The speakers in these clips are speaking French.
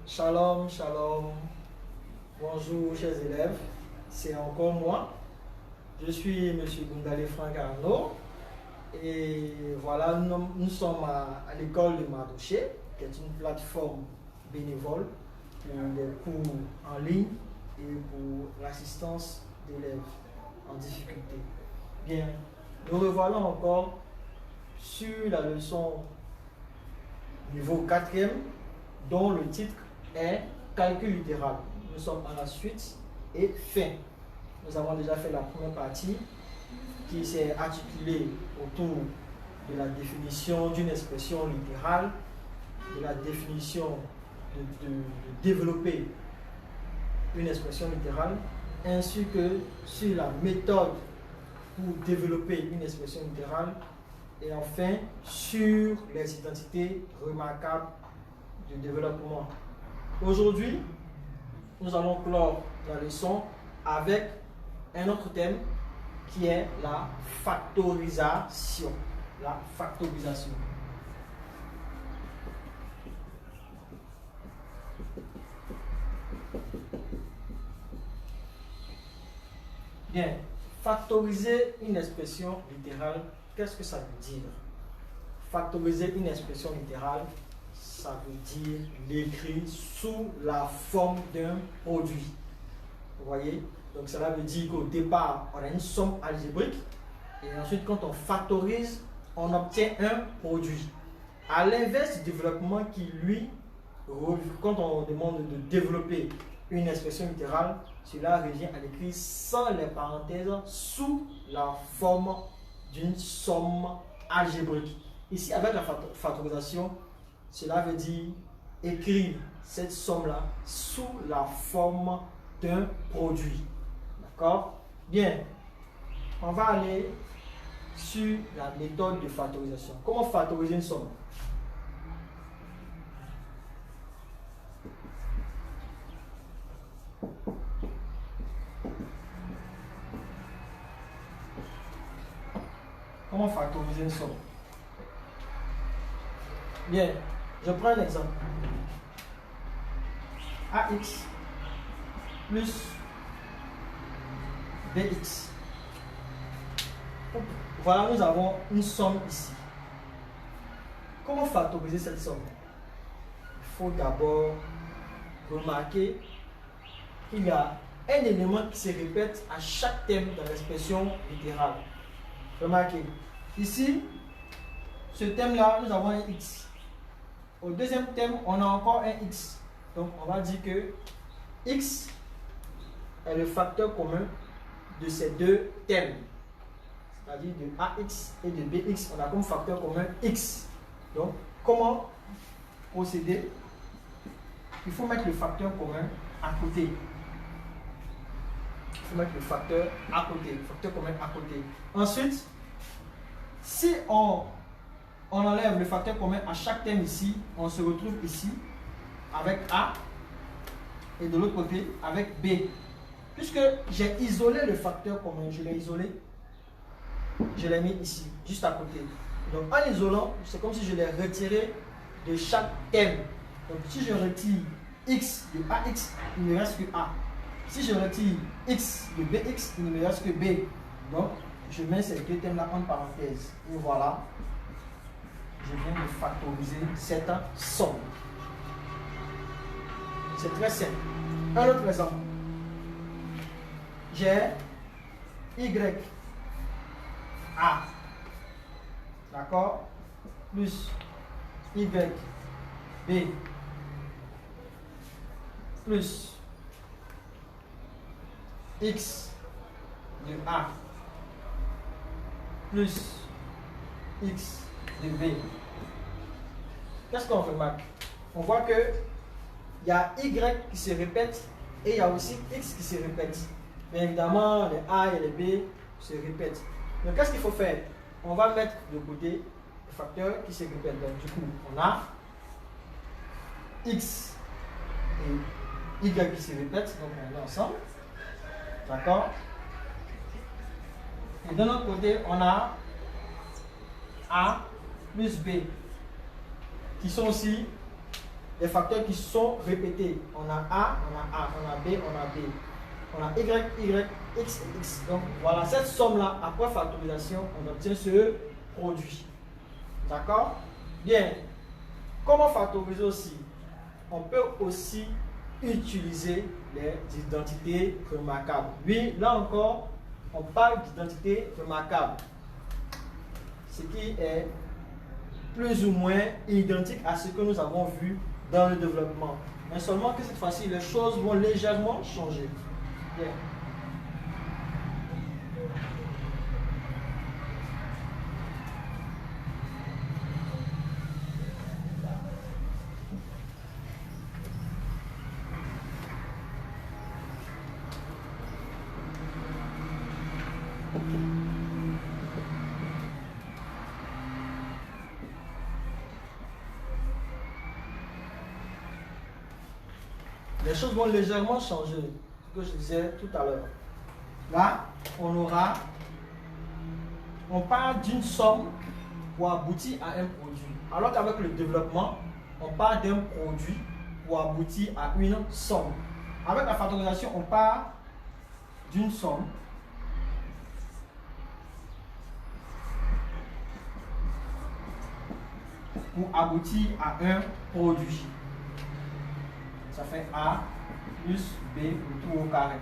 Shalom, shalom. Bonjour, chers élèves. C'est encore moi. Je suis M. Gundale Franck Arnaud. Et voilà, nous sommes à l'école de Mardouché, qui est une plateforme bénévole pour des cours en ligne et pour l'assistance d'élèves en difficulté. Bien, nous revoilà encore sur la leçon niveau 4e, dont le titre est calcul littéral. Nous sommes à la suite et fin. Nous avons déjà fait la première partie qui s'est articulée autour de la définition d'une expression littérale, de la définition de développer une expression littérale, ainsi que sur la méthode pour développer une expression littérale, et enfin sur les identités remarquables du développement. Aujourd'hui, nous allons clore la leçon avec un autre thème qui est la factorisation. La factorisation. Bien, factoriser une expression littérale, qu'est-ce que ça veut dire? Factoriser une expression littérale, ça veut dire l'écrire sous la forme d'un produit. Vous voyez? Donc cela veut dire qu'au départ, on a une somme algébrique et ensuite quand on factorise, on obtient un produit. À l'inverse du développement qui, lui, quand on demande de développer une expression littérale, cela revient à l'écrire sans les parenthèses sous la forme d'une somme algébrique. Ici, avec la factorisation, cela veut dire écrire cette somme-là sous la forme d'un produit. D'accord? Bien, on va aller sur la méthode de factorisation. Comment factoriser une somme? Comment factoriser une somme? Bien, je prends un exemple. AX plus BX. Voilà, nous avons une somme ici. Comment factoriser cette somme? Il faut d'abord remarquer qu'il y a un élément qui se répète à chaque thème de l'expression littérale. Remarquez, ici, ce thème-là, nous avons un X. Au deuxième thème, on a encore un X. Donc, on va dire que X est le facteur commun de ces deux thèmes. C'est-à-dire de AX et de BX, on a comme facteur commun X. Donc, comment procéder? Il faut mettre le facteur commun à côté. Il faut mettre le facteur à côté, le facteur commun à côté. Ensuite, si on enlève le facteur commun à chaque thème ici, on se retrouve ici avec A et de l'autre côté avec B. Puisque j'ai isolé le facteur commun, je l'ai isolé, je l'ai mis ici, juste à côté. Donc en isolant, c'est comme si je l'ai retiré de chaque thème. Donc si je retire X de AX, il ne me reste que A. Si je retire X de BX, il ne me reste que B. Donc je mets ces deux thèmes-là en parenthèse. Et voilà, je viens de factoriser cette somme. C'est très simple. Un autre exemple. J'ai Y A, d'accord, plus Y B plus X de A plus X de B. Qu'est-ce qu'on remarque? On voit que il y a Y qui se répète et il y a aussi X qui se répète. Bien évidemment, les A et les B se répètent. Donc, qu'est-ce qu'il faut faire? On va mettre de côté les facteurs qui se répètent. Donc, du coup, on a X et Y qui se répètent. Donc, on met ensemble. D'accord? Et de l'autre côté, on a A plus B qui sont aussi des facteurs qui sont répétés. On a A, on a A, on a B, on a B. On a Y, Y, X et X. Donc voilà, cette somme-là, après factorisation, on obtient ce produit. D'accord? Bien. Comment factoriser aussi? On peut aussi utiliser les identités remarquables. Oui, là encore, on parle d'identité remarquable. Ce qui est plus ou moins identique à ce que nous avons vu dans le développement. Mais seulement que cette fois-ci, les choses vont légèrement changer. Bien. Les choses vont légèrement changer, ce que je disais tout à l'heure. Là, on part d'une somme pour aboutir à un produit. Alors qu'avec le développement, on part d'un produit pour aboutir à une somme. Avec la factorisation, on part d'une somme pour aboutir à un produit. Ça fait A plus B, le tout au carré.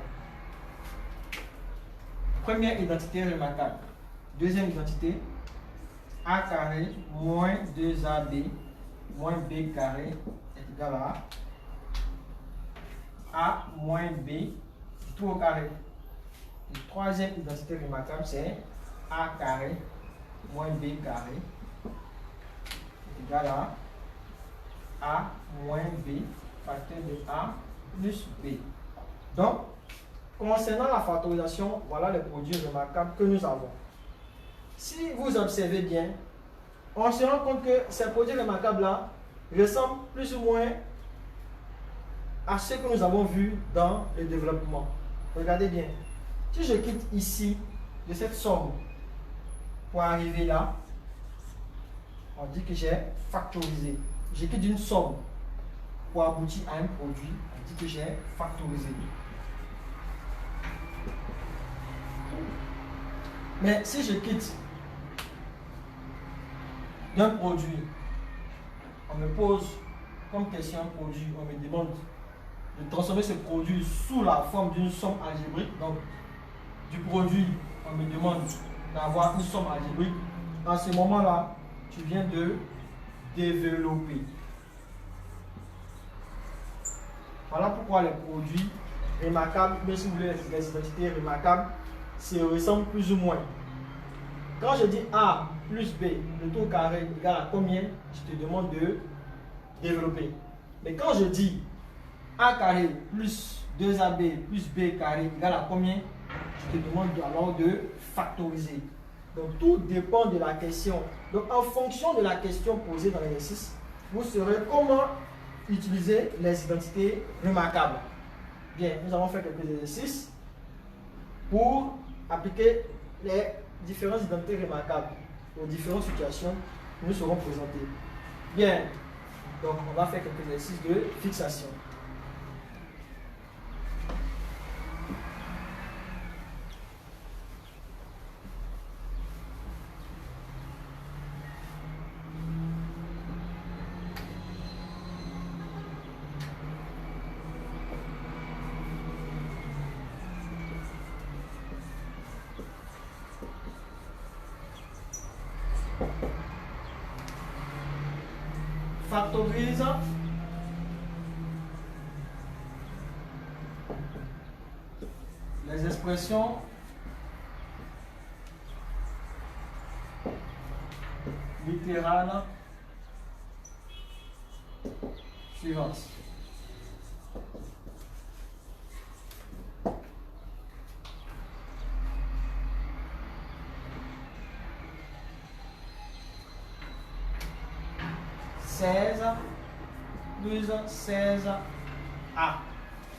Première identité remarquable. Deuxième identité, A carré moins 2AB moins B carré est égal à A moins B, tout au carré. Et troisième identité remarquable, c'est A carré moins B carré est égal à A moins B facteur de A plus B. Donc, concernant la factorisation, voilà les produits remarquables que nous avons. Si vous observez bien, on se rend compte que ces produits remarquables-là ressemblent plus ou moins à ce que nous avons vu dans le développement. Regardez bien. Si je quitte ici de cette somme pour arriver là, on dit que j'ai factorisé. Je quitte d'une somme pour aboutir à un produit, on dit que j'ai factorisé. Mais si je quitte d'un produit, on me pose comme question un produit, on me demande de transformer ce produit sous la forme d'une somme algébrique. Donc, du produit, on me demande d'avoir une somme algébrique. À ce moment-là, tu viens de développer. Voilà pourquoi les produits remarquables, mais si vous voulez les identités remarquables, se ressemblent plus ou moins. Quand je dis A plus B, le tout carré égale à combien, je te demande de développer. Mais quand je dis A carré plus 2AB plus B carré égale à combien, je te demande alors de factoriser. Donc tout dépend de la question. Donc en fonction de la question posée dans l'exercice, vous saurez comment utiliser les identités remarquables. Bien, nous allons faire quelques exercices pour appliquer les différentes identités remarquables aux différentes situations que nous serons présentées. Bien, donc on va faire quelques exercices de fixation. Factorise les expressions littérales suivantes. Plus 16A.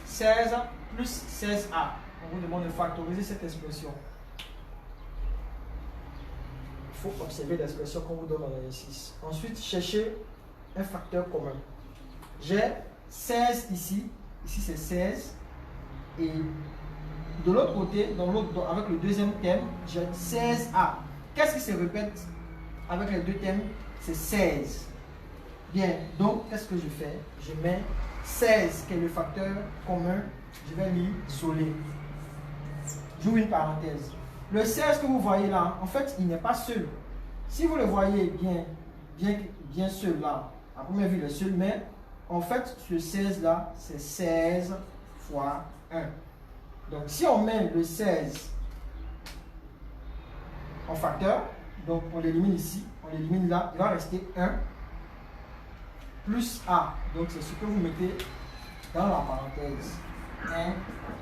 16 plus 16A. On vous demande de factoriser cette expression. Il faut observer l'expression qu'on vous donne dans l'exercice. Ensuite, cherchez un facteur commun. j'ai 16 ici. Ici, c'est 16. Et de l'autre côté, avec le deuxième thème, j'ai 16A. Qu'est-ce qui se répète avec les deux thèmes? C'est 16. Bien, donc, qu'est-ce que je fais? Je mets 16, qui est le facteur commun. Je vais l'isoler. J'ouvre une parenthèse. Le 16 que vous voyez là, en fait, il n'est pas seul. Si vous le voyez bien seul là, à première vue, il est seul, mais en fait, ce 16 là, c'est 16 fois 1. Donc, si on met le 16 en facteur, donc on l'élimine ici, on l'élimine là, il va rester 1 plus A. Donc, c'est ce que vous mettez dans la parenthèse. 1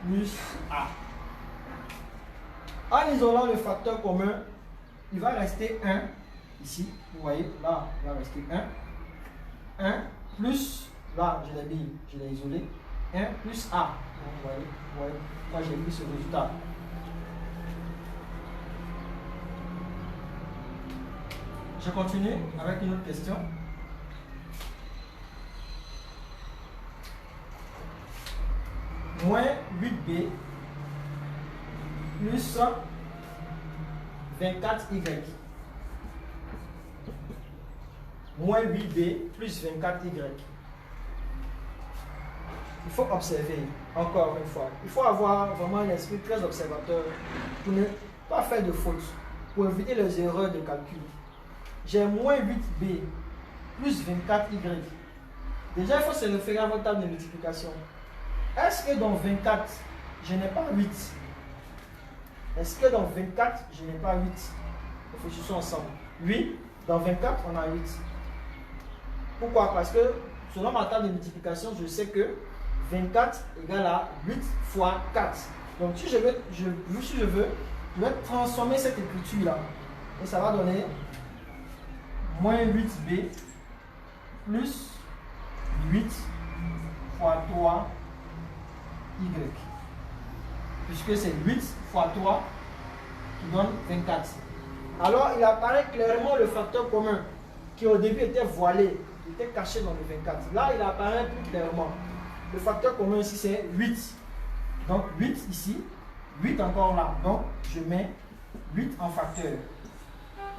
plus A. En isolant le facteur commun, il va rester 1 ici. Vous voyez, là, il va rester 1. 1 plus, là, je l'ai mis, je l'ai isolé. 1 plus A. Donc, vous voyez, moi j'ai mis ce résultat. Je continue avec une autre question. Moins 8B plus 24Y. Moins 8B plus 24Y. Il faut observer, encore une fois. Il faut avoir vraiment un esprit très observateur pour ne pas faire de fautes, pour éviter les erreurs de calcul. J'ai moins 8B plus 24Y. Déjà, il faut se référer à votre table de multiplication. Est-ce que dans 24, je n'ai pas 8? Est-ce que dans 24, je n'ai pas 8? Réfléchissons ensemble. Oui, dans 24, on a 8. Pourquoi? Parce que selon ma table de multiplication, je sais que 24 égale à 8 fois 4. Donc si je veux, je vais transformer cette écriture-là. Et ça va donner moins 8B plus 8 fois 3 Y. Puisque c'est 8 fois 3 qui donne 24. Alors il apparaît clairement le facteur commun qui au début était voilé, il était caché dans le 24. Là il apparaît plus clairement. Le facteur commun ici c'est 8. Donc 8 ici, 8 encore là. Donc je mets 8 en facteur.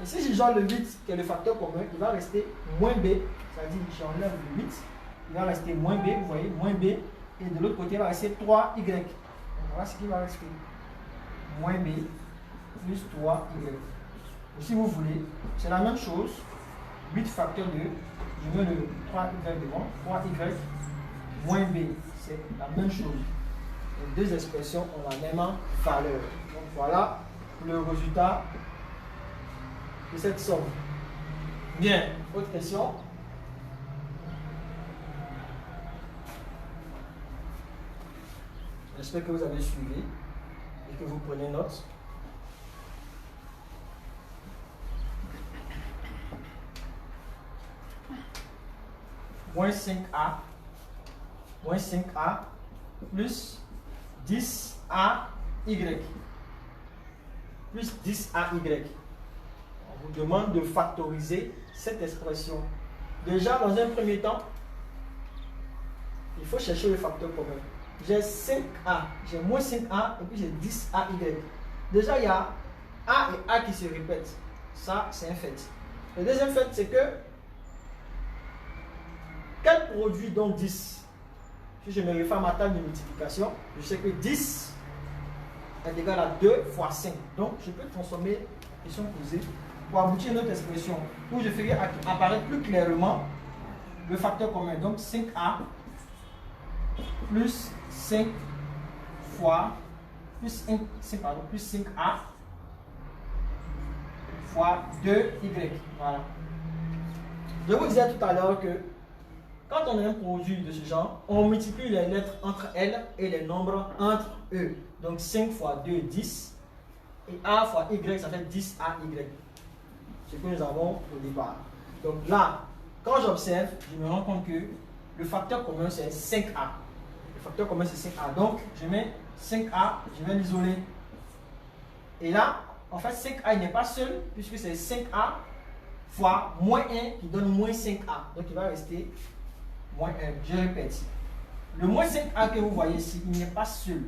Et si j'enlève le 8 qui est le facteur commun, il va rester moins B. C'est-à-dire j'enlève le 8, il va rester moins B, vous voyez, moins B. Et de l'autre côté, il va rester 3Y. Donc voilà ce qui va rester. Moins B plus 3Y. Et si vous voulez, c'est la même chose. 8 facteur 2, je mets le 3Y devant. 3Y moins B, c'est la même chose. Les deux expressions ont la même valeur. Donc voilà le résultat de cette somme. Bien, autre question. J'espère que vous avez suivi et que vous prenez note. Moins 5A plus 10AY plus 10AY. On vous demande de factoriser cette expression. Déjà, dans un premier temps, il faut chercher le facteur commun. J'ai 5A, j'ai moins 5A et puis j'ai 10AY. Déjà, il y a A et A qui se répètent. Ça, c'est un fait. Le deuxième fait, c'est que quel produit donc 10? Si je me réfère à ma table de multiplication, je sais que 10 est égal à 2 fois 5. Donc, je peux transformer la question posée pour aboutir à une autre expression où je ferai apparaître plus clairement le facteur commun. Donc, 5A plus 5 fois plus 5A fois 2Y. Voilà. Je vous disais tout à l'heure que quand on a un produit de ce genre, on multiplie les lettres entre elles et les nombres entre eux. Donc 5 fois 2, 10. Et A fois Y, ça fait 10AY. Ce que nous avons au départ. Donc là, quand j'observe, je me rends compte que le facteur commun c'est 5A. Le facteur commun c'est 5A. Donc je mets 5A, je vais l'isoler. Et là, en fait 5A n'est pas seul puisque c'est 5A fois moins 1 qui donne moins 5A. Donc il va rester moins 1. Je répète. Le moins 5a que vous voyez ici, il n'est pas seul.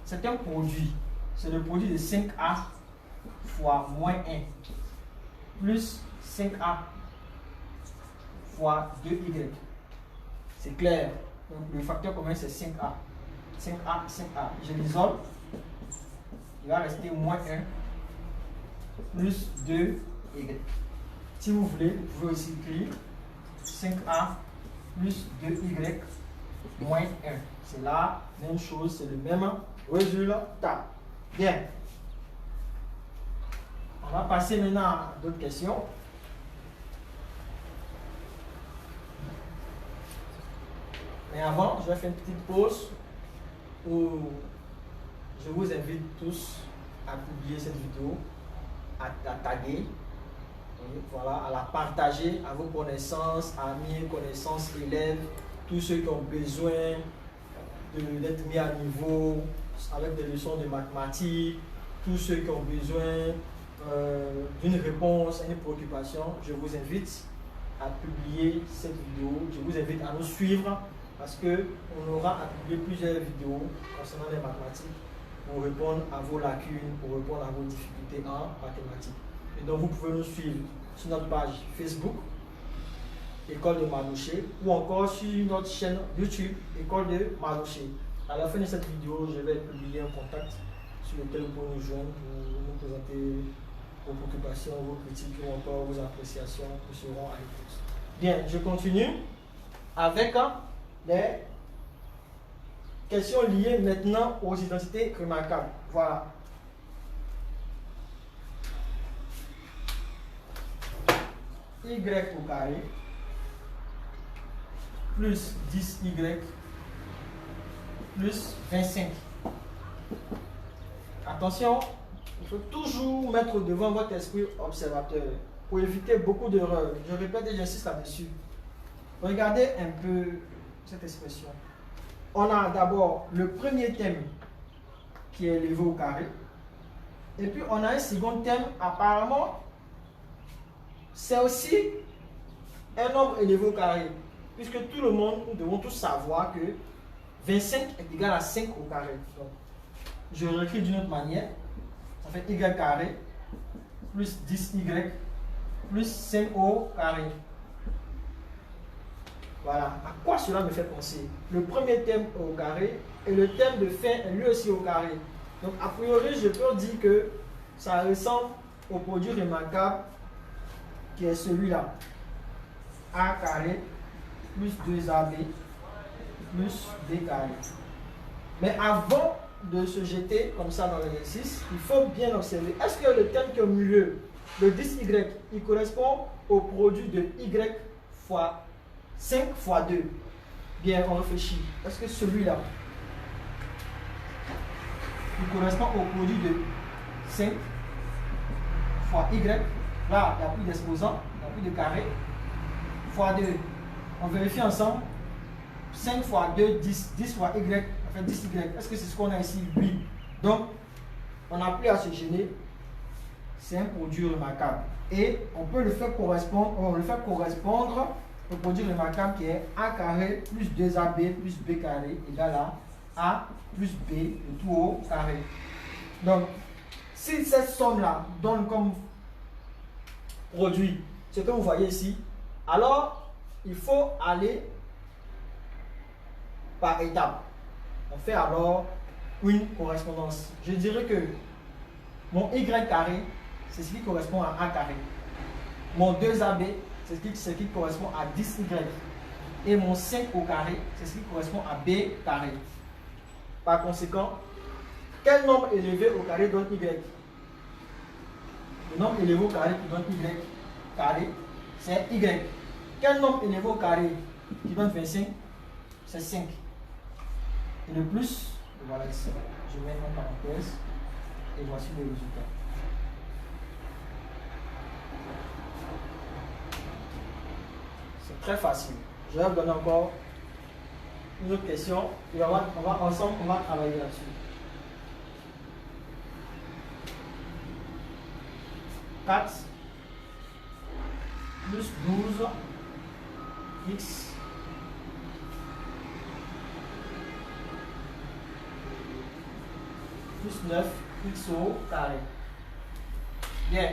C'est un produit. C'est le produit de 5a fois moins 1 plus 5a fois 2y. C'est clair. Donc le facteur commun c'est 5a. 5a, 5a. Je l'isole. Il va rester moins 1 plus 2y. Si vous voulez, vous pouvez aussi écrire 5a plus 2y moins 1. C'est la même chose, c'est le même résultat. Bien. On va passer maintenant à d'autres questions. Mais avant, je vais faire une petite pause où je vous invite tous à publier cette vidéo, à la taguer, voilà, à la partager à vos connaissances, amis, connaissances, élèves, tous ceux qui ont besoin d'être mis à niveau avec des leçons de mathématiques, tous ceux qui ont besoin d'une réponse à une préoccupation. Je vous invite à publier cette vidéo. Je vous invite à nous suivre parce qu'on aura à publier plusieurs vidéos concernant les mathématiques pour répondre à vos lacunes, pour répondre à vos difficultés en mathématiques. Et donc vous pouvez nous suivre sur notre page Facebook, École de Manouché, ou encore sur notre chaîne YouTube, École de Manouché. À la fin de cette vidéo, je vais publier un contact sur lequel vous pouvez nous joindre pour nous présenter vos préoccupations, vos critiques ou encore vos appréciations qui seront à l'écoute. Bien, je continue avec les questions liées maintenant aux identités remarquables. Voilà. Y au carré plus 10y plus 25. Attention, il faut toujours mettre devant votre esprit observateur pour éviter beaucoup d'erreurs. Je répète et j'insiste là-dessus. Regardez un peu cette expression. On a d'abord le premier thème qui est élevé au carré. Et puis on a un second thème apparemment. C'est aussi un nombre élevé au carré, puisque tout le monde, nous devons tous savoir que 25 est égal à 5 au carré. Donc, je l'écris d'une autre manière, ça fait y carré plus 10y plus 5 au carré. Voilà, à quoi cela me fait penser? Le premier thème au carré et le thème de fin est lui aussi au carré. Donc a priori, je peux dire que ça ressemble au produit remarquable qui est celui-là. A carré plus 2AB plus B carré. Mais avant de se jeter comme ça dans l'exercice, il faut bien observer. Est-ce que le thème qui est au milieu, le 10y, il correspond au produit de y fois 5 fois 2? Bien, on réfléchit. Est-ce que celui-là, il correspond au produit de 5 fois y? Là, il n'y a plus d'exposant, il n'y a plus de carré. Fois 2. On vérifie ensemble. 5 fois 2, 10. 10 fois y, enfin 10y. Est-ce que c'est ce qu'on a ici? Oui. Donc, on n'a plus à se gêner. C'est un produit remarquable. Et on peut le faire correspondre, au produit remarquable qui est a carré plus 2ab plus b carré égale à a plus b, le tout au carré. Donc, si cette somme-là donne comme produit ce que vous voyez ici, alors il faut aller par étapes. On fait alors une correspondance. Je dirais que mon y carré, c'est ce qui correspond à a carré. Mon 2ab, c'est ce qui correspond à 10y. Et mon 5 au carré, c'est ce qui correspond à b carré. Par conséquent, quel nombre élevé au carré donne y? Le nombre élevé au carré qui donne y carré, c'est y. Quel nombre élevé au carré qui donne 25? C'est 5. Et le plus, voilà ici. Je mets une parenthèse et voici le résultat. C'est très facile. Je vais vous donner encore une autre question. Et ensemble, on va travailler là-dessus. Plus 12 x plus 9 x au carré. Bien.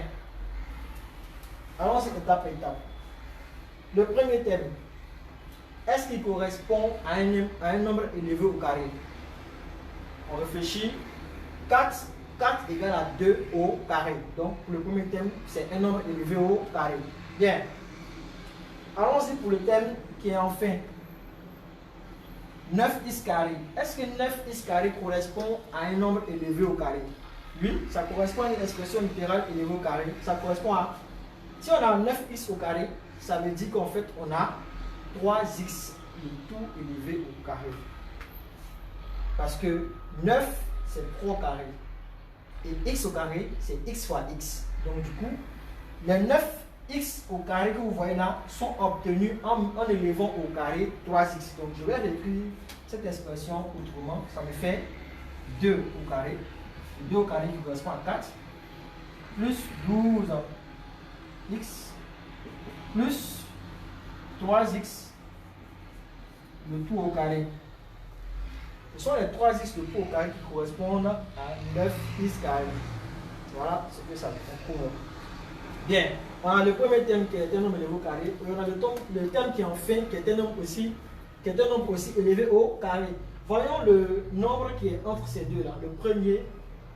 Allons-y étape par étape. Le premier terme, est-ce qu'il correspond à un nombre élevé au carré? On réfléchit. 4 égale à 2 au carré. Donc, pour le premier terme, c'est un nombre élevé au carré. Bien. Allons-y pour le terme qui est en fin. 9x carré. Est-ce que 9x carré correspond à un nombre élevé au carré? Oui, ça correspond à une expression littérale élevée au carré. Ça correspond à... Si on a 9x au carré, ça veut dire qu'en fait, on a 3x, le tout élevé au carré. Parce que 9, c'est 3 au carré. Et x au carré, c'est x fois x. Donc du coup, les 9x au carré que vous voyez là sont obtenus en élevant au carré 3x. Donc je vais réécrire cette expression autrement. Ça me fait 2 au carré. 2 au carré qui correspond à 4. Plus 12x plus 3x, le tout au carré. Ce sont les 3x le tout au carré qui correspondent à 9x carré. Voilà ce que ça prouve. Bien, on a le premier terme qui est un nombre élevé au carré, et on a le terme qui est en fin, qui est un nombre aussi élevé au carré. Voyons le nombre qui est entre ces deux-là, le premier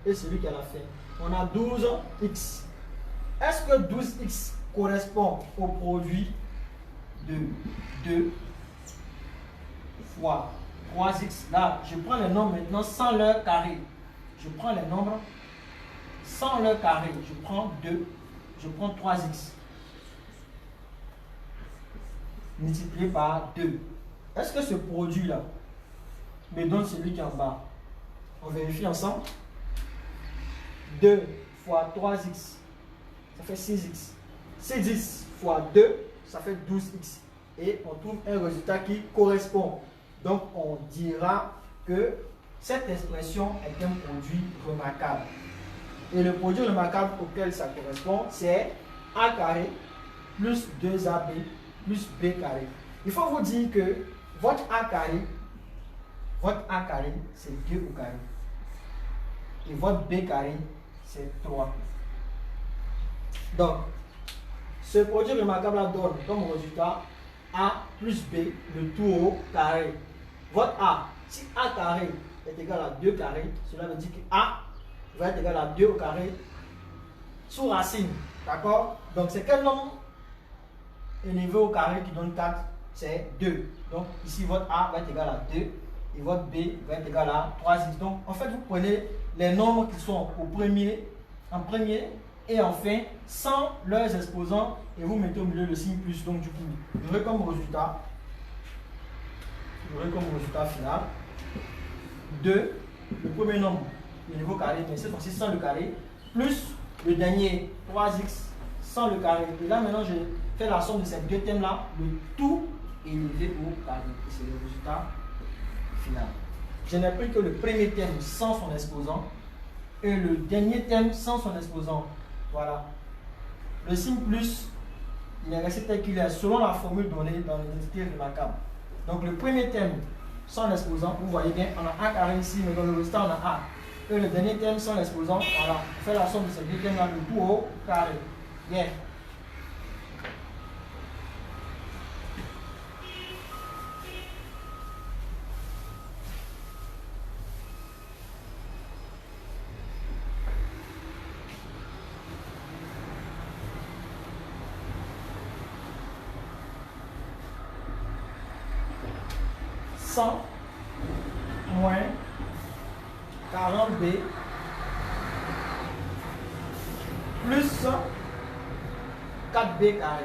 et celui qui est à la fin. On a 12x. Est-ce que 12x correspond au produit de 2 fois 3x? Là, je prends les nombres maintenant sans leur carré. Je prends les nombres sans leur carré. Je prends 2, je prends 3x multiplié par 2. Est-ce que ce produit-là me donne celui qui est en bas? On vérifie ensemble. 2 fois 3x, ça fait 6x. 6x fois 2, ça fait 12x. Et on trouve un résultat qui correspond. Donc, on dira que cette expression est un produit remarquable. Et le produit remarquable auquel ça correspond, c'est a carré plus 2ab plus b carré. Il faut vous dire que votre a carré, c'est 2 au carré. Et votre b carré, c'est 3. Donc, ce produit remarquable donne comme résultat a plus b, le tout au carré. Votre a, si a carré est égal à 2 carré, cela veut dire que a va être égal à 2 au carré sous racine. D'accord? Donc, c'est quel nombre élevé au carré qui donne 4? C'est 2. Donc, ici, votre a va être égal à 2 et votre b va être égal à 3x. Donc, en fait, vous prenez les nombres qui sont en premier et en fin sans leurs exposants et vous mettez au milieu le signe plus. Donc, du coup, vous aurez comme résultat final 2, le premier nombre élevé au carré, mais cette fois-ci sans le carré, plus le dernier 3x sans le carré. Et là, maintenant, je fais la somme de ces deux thèmes-là, le tout élevé au carré. Et c'est le résultat final. Je n'ai pris que le premier thème sans son exposant et le dernier thème sans son exposant. Voilà. Le signe plus, il est resté tel qu'il est selon la formule donnée dans l'identité remarquable. Donc, le premier thème sans l'exposant, vous voyez bien, on a a carré ici, mais dans le résultat, on a a. Et le dernier thème sans l'exposant, voilà, on fait la somme de ces deux thèmes-là, le tout au carré. Bien. Moins 40b plus 4b carré.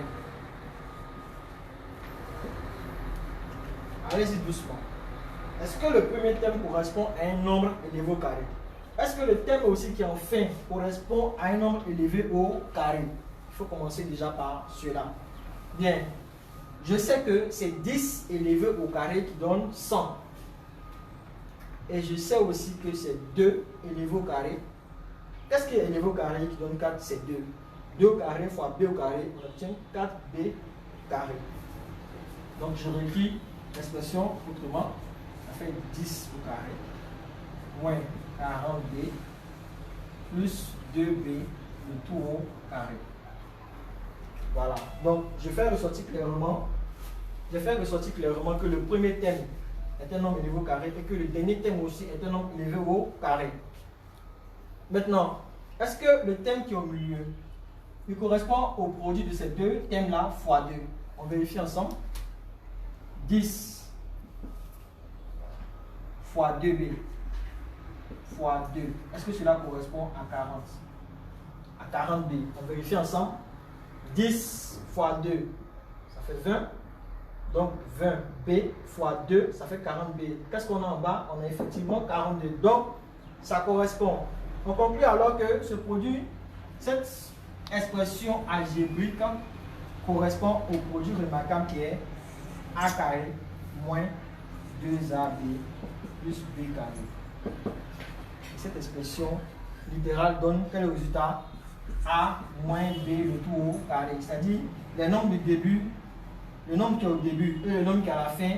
Allez-y doucement. Est-ce que le premier thème correspond à un nombre élevé au carré? Est-ce que le thème aussi qui est en fin correspond à un nombre élevé au carré? Il faut commencer déjà par cela. Bien. Je sais que c'est 10 élevé au carré qui donne 100. Et je sais aussi que c'est 2 élevé au carré. Qu'est-ce qui est élevé au carré qui donne 4? C'est 2. 2 au carré fois b au carré, on obtient 4b carré. Donc je réécris l'expression autrement. Ça fait 10 au carré moins 40B plus 2B le tout au carré. Voilà. Donc, je fais ressortir clairement que le premier thème est un nombre élevé au carré et que le dernier thème aussi est un nombre élevé au carré. Maintenant, est-ce que le thème qui est au milieu, il correspond au produit de ces deux thèmes-là fois 2? On vérifie ensemble. 10 fois 2b fois 2. Est-ce que cela correspond à 40? À 40b. On vérifie ensemble. 10 fois 2, ça fait 20. Donc 20b fois 2, ça fait 40b. Qu'est-ce qu'on a en bas? On a effectivement 42. Donc, ça correspond. On conclut alors que ce produit, cette expression algébrique correspond au produit remarquable qui est a carré moins 2ab plus b carré. Cette expression littérale donne quel résultat? A moins b le tout au carré. C'est-à-dire les nombres de début, le nombre qui est au début et le nombre qui est à la fin,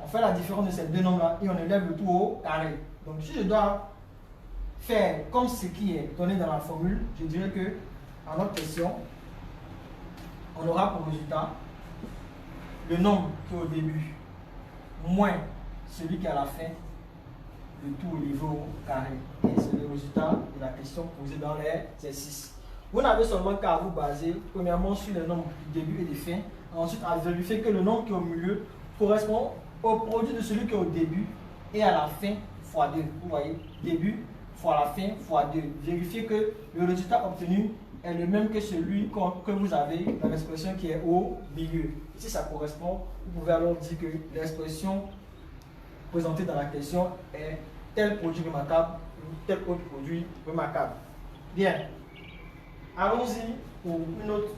on fait la différence de ces deux nombres-là et on élève le tout au carré. Donc si je dois faire comme ce qui est donné dans la formule, je dirais que en notre question, on aura pour résultat le nombre qui est au début moins celui qui est à la fin, le tout élevé au carré. Et c'est le résultat de la question posée dans l'exercice. Vous n'avez seulement qu'à vous baser premièrement sur les nombres du début et des fins, ensuite à vérifier que le nombre qui est au milieu correspond au produit de celui qui est au début et à la fin fois 2. Vous voyez, début fois la fin fois 2. Vérifiez que le résultat obtenu est le même que celui que vous avez dans l'expression qui est au milieu. Si ça correspond, vous pouvez alors dire que l'expression présentée dans la question est tel produit remarquable ou tel autre produit remarquable. Bien. Allons-y pour une autre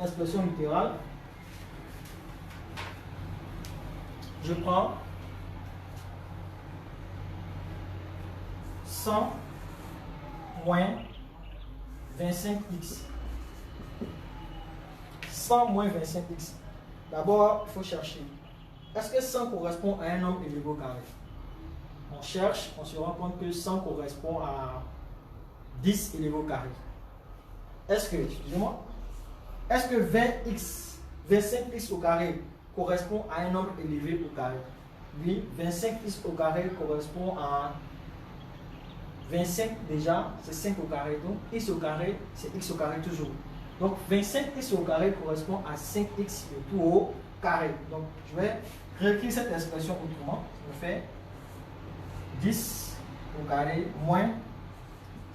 expression littérale. Je prends 100 moins 25x. 100 moins 25x. D'abord, il faut chercher. Est-ce que 100 correspond à un nombre élevé au carré? On cherche, on se rend compte que 100 correspond à 10 élevé au carré. Est-ce que, excusez-moi, est-ce que 20x, 25x au carré correspond à un nombre élevé au carré? Oui, 25x au carré correspond à 25 déjà, c'est 5 au carré. Donc x au carré, c'est x au carré toujours. Donc 25x au carré correspond à 5x le tout au carré. Donc je vais réécrire cette expression autrement. Je fais 10 au carré moins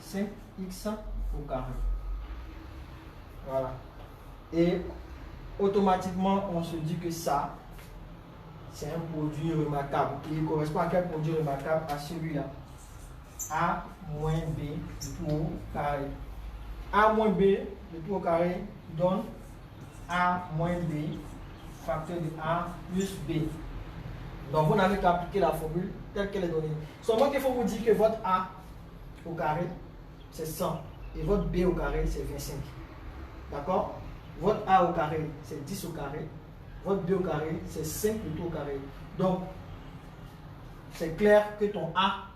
5x au carré. Voilà. Et automatiquement, on se dit que ça, c'est un produit remarquable. Il correspond à quel produit remarquable? À celui-là. A moins B le tout au carré. A moins B le tout au carré donne A moins B facteur de A plus B. Donc vous n'avez qu'à appliquer la formule telle qu'elle est donnée. Seulement qu'il faut vous dire que votre A au carré c'est 100 et votre B au carré c'est 25. D'accord? Votre A au carré c'est 10 au carré. Votre B au carré c'est 5 le tout au carré. Donc c'est clair que ton A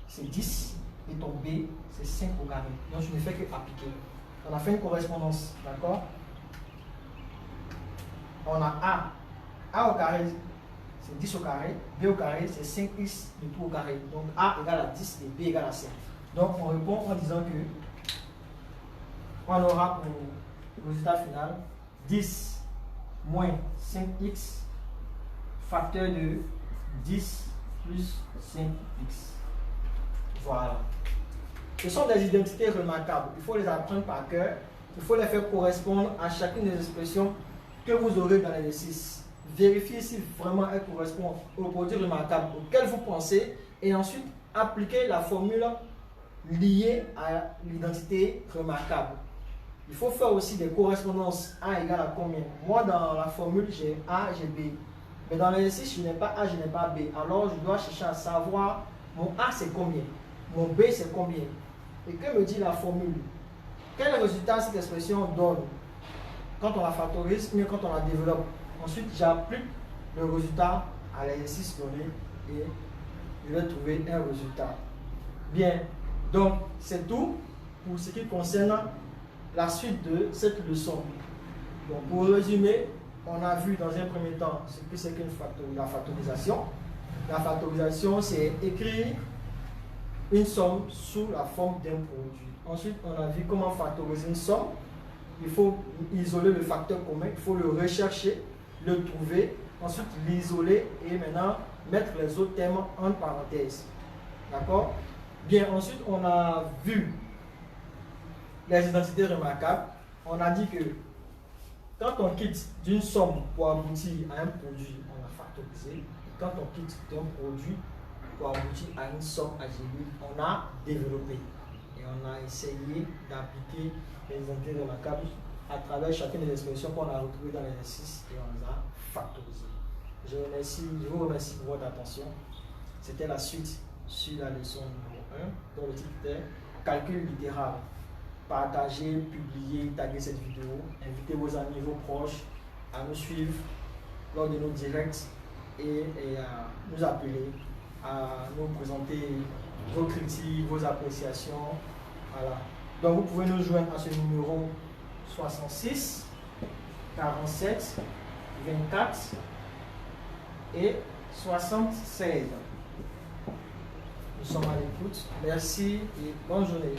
c'est 10 et ton B c'est 5 au carré. Donc je ne fais que appliquer. On a fait une correspondance, d'accord? On a A au carré c'est 10 au carré, B au carré c'est 5x le tout au carré. Donc A égale à 10 et B égale à 5. Donc on répond en disant que on aura pour le résultat final 10 moins 5x facteur de 10 plus 5x. Voilà. Ce sont des identités remarquables. Il faut les apprendre par cœur. Il faut les faire correspondre à chacune des expressions que vous aurez dans l'exercice. Vérifiez si vraiment elles correspondent au produit remarquable auquel vous pensez et ensuite appliquez la formule liée à l'identité remarquable. Il faut faire aussi des correspondances. A égale à combien? Moi, dans la formule, j'ai A, j'ai B. Mais dans l'exercice, je n'ai pas A, je n'ai pas B. Alors, je dois chercher à savoir mon A, c'est combien? Mon B, c'est combien? Et que me dit la formule? Quel résultat cette expression donne quand on la factorise, mais quand on la développe? Ensuite, j'applique le résultat à l'exercice donné et je vais trouver un résultat. Bien, donc c'est tout pour ce qui concerne la suite de cette leçon. Donc pour résumer, on a vu dans un premier temps ce que c'est la factorisation. La factorisation, c'est écrire une somme sous la forme d'un produit. Ensuite, on a vu comment factoriser une somme. Il faut isoler le facteur commun, il faut le rechercher, le trouver, ensuite l'isoler et maintenant mettre les autres termes en parenthèse. D'accord? Bien, ensuite, on a vu les identités remarquables. On a dit que quand on quitte d'une somme pour aboutir à un produit, on a factorisé. Et quand on quitte d'un produit pour aboutir à une somme algébrique, on a développé. Et on a essayé d'appliquer les identités remarquables à travers chacune des expressions qu'on a retrouvées dans l'exercice et on les a factorisées. Je vous remercie pour votre attention. C'était la suite sur la leçon numéro 1, dont le titre était Calcul littéral. Partagez, publiez, taguez cette vidéo, invitez vos amis, vos proches à nous suivre lors de nos directs et à nous appeler, à nous présenter vos critiques, vos appréciations. Voilà. Donc vous pouvez nous joindre à ce numéro 66 47 24 et 76. Nous sommes à l'écoute. Merci et bonne journée.